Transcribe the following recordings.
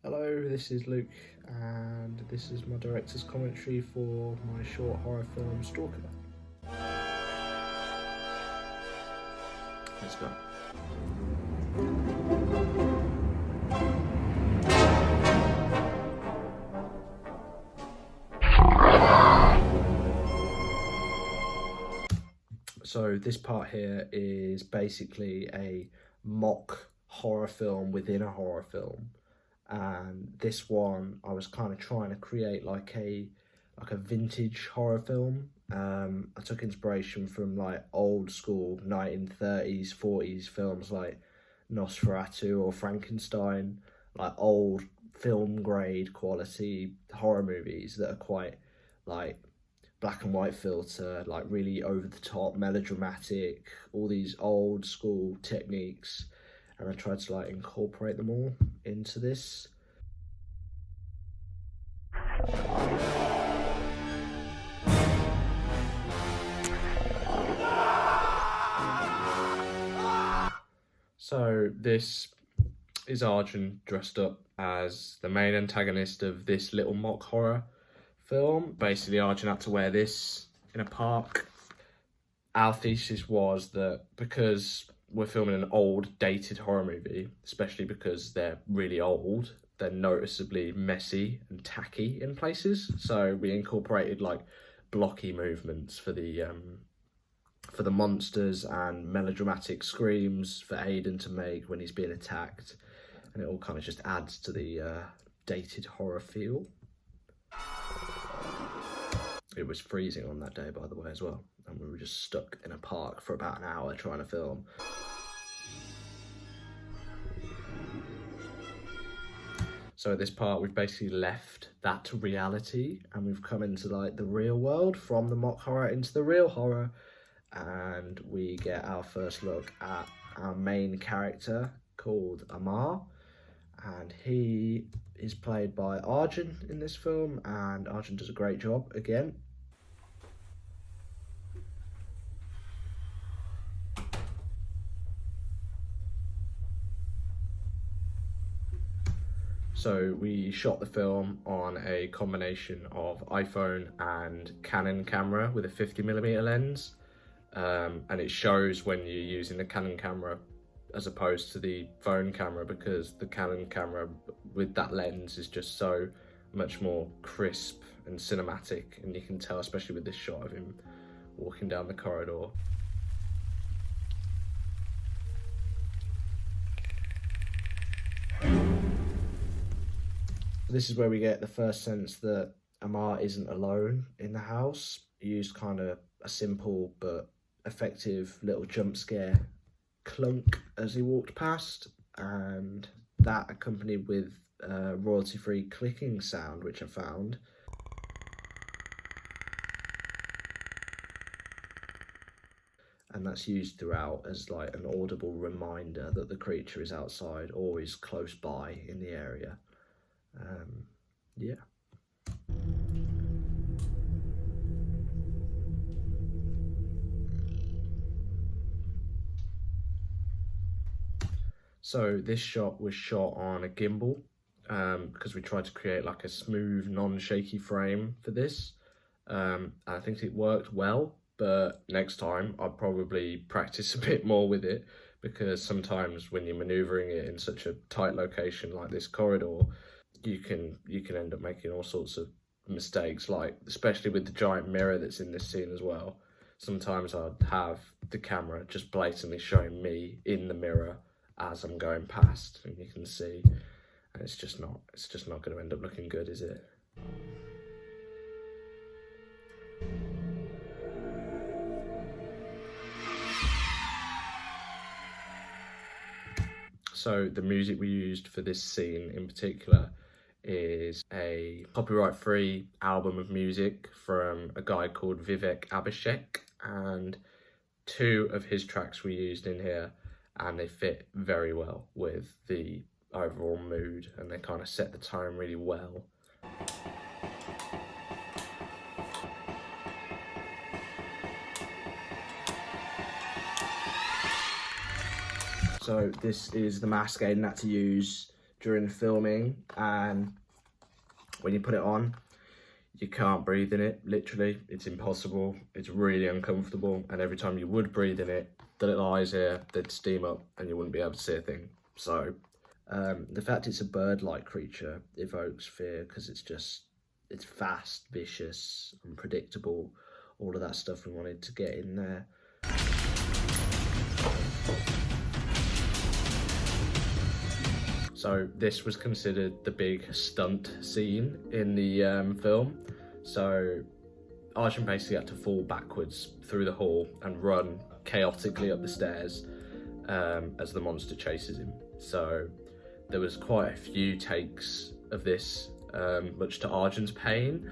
Hello, this is Luke, and this is my director's commentary for my short horror film Stalker. Let's go. So this part here is basically a mock horror film within a horror film. And this one I was kind of trying to create like a vintage horror film. I took inspiration from like old school 1930s 40s films like Nosferatu or Frankenstein, like old film grade quality horror movies that are quite like black and white filter, like really over the top melodramatic, all these old school techniques, and I tried to like incorporate them all into this. So this is Arjun dressed up as the main antagonist of this little mock horror film. Basically, Arjun had to wear this in a park. Our thesis was that because we're filming an old, dated horror movie, especially because they're really old, they're noticeably messy and tacky in places. So we incorporated like blocky movements for the monsters and melodramatic screams for Aidan to make when he's being attacked, and it all kind of just adds to the dated horror feel. It was freezing on that day, by the way, as well, and we were just stuck in a park for about an hour trying to film. So at this part, we've basically left that to reality, and we've come into like the real world, from the mock horror into the real horror, and we get our first look at our main character called Amar, and he is played by Arjun in this film, and Arjun does a great job again. So we shot the film on a combination of iPhone and Canon camera with a 50mm lens, and it shows when you're using the Canon camera as opposed to the phone camera, because the Canon camera with that lens is just so much more crisp and cinematic, and you can tell, especially with this shot of him walking down the corridor. This is where we get the first sense that Amar isn't alone in the house. He used kind of a simple but effective little jump scare clunk as he walked past, and that accompanied with a royalty-free clicking sound, which I found. And that's used throughout as like an audible reminder that the creature is outside or is close by in the area. Yeah. So this shot was shot on a gimbal, because we tried to create like a smooth, non-shaky frame for this. I think it worked well, but next time I'd probably practice a bit more with it, because sometimes when you're maneuvering it in such a tight location like this corridor, you can end up making all sorts of mistakes, like especially with the giant mirror that's in this scene as well. Sometimes I'd have the camera just blatantly showing me in the mirror as I'm going past, and you can see, and it's just not going to end up looking good, is it? So the music we used for this scene in particular is a copyright-free album of music from a guy called Vivek Abhishek, and 2 of his tracks we used in here, and they fit very well with the overall mood, and they kind of set the tone really well. So this is the mask Aidan had to use during filming, and when you put it on, you can't breathe in it, literally. It's impossible. It's really uncomfortable, and every time you would breathe in it, the little eyes here, they'd steam up and you wouldn't be able to see a thing. So the fact it's a bird-like creature evokes fear, because it's fast, vicious, unpredictable, all of that stuff we wanted to get in there. So this was considered the big stunt scene in the film. So Arjun basically had to fall backwards through the hall and run chaotically up the stairs as the monster chases him. So there was quite a few takes of this, much to Arjun's pain,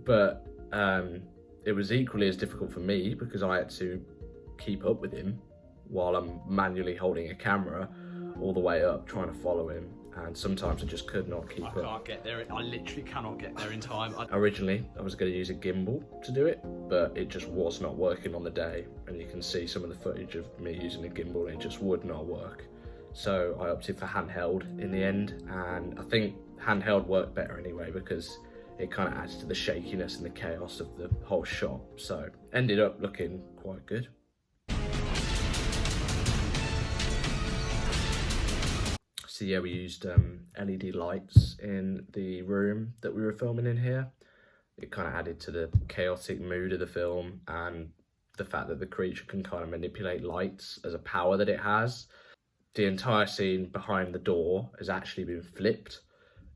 but it was equally as difficult for me, because I had to keep up with him while I'm manually holding a camera all the way up, trying to follow him, and sometimes I just could not keep up. I can't get there. I literally cannot get there in time. Originally, I was going to use a gimbal to do it, but it just was not working on the day, and you can see some of the footage of me using a gimbal, and it just would not work. So I opted for handheld in the end, and I think handheld worked better anyway, because it kind of adds to the shakiness and the chaos of the whole shot. So ended up looking quite good. So yeah, we used LED lights in the room that we were filming in here. It kind of added to the chaotic mood of the film, and the fact that the creature can kind of manipulate lights as a power that it has. The entire scene behind the door has actually been flipped,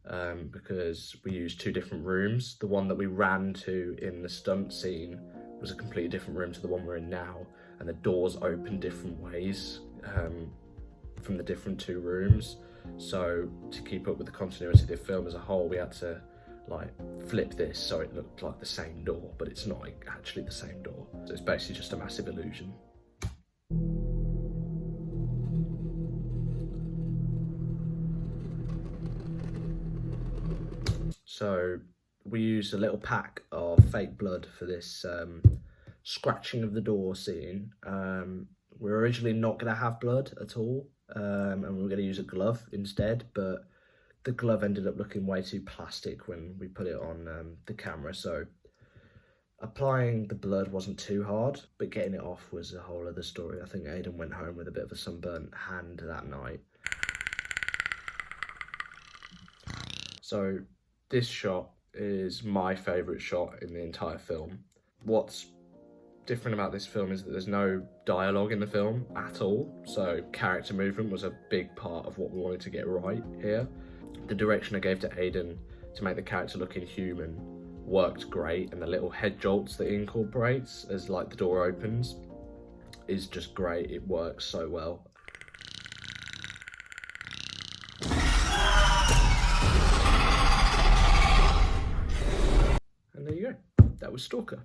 because we used two different rooms. The one that we ran to in the stunt scene was a completely different room to the one we're in now, and the doors open different ways from the different two rooms. So to keep up with the continuity of the film as a whole, we had to like flip this so it looked like the same door, but it's not actually the same door. So it's basically just a massive illusion. So we used a little pack of fake blood for this scratching of the door scene. We were originally not going to have blood at all, and we were going to use a glove instead, but the glove ended up looking way too plastic when we put it on the camera. So applying the blood wasn't too hard, but getting it off was a whole other story. I think Aidan went home with a bit of a sunburnt hand that night. So this shot is my favourite shot in the entire film. What's different about this film is that there's no dialogue in the film at all, so character movement was a big part of what we wanted to get right here. The direction I gave to Aidan to make the character look inhuman worked great, and the little head jolts that he incorporates as like the door opens is just great. It works so well. And there you go, that was Stalker.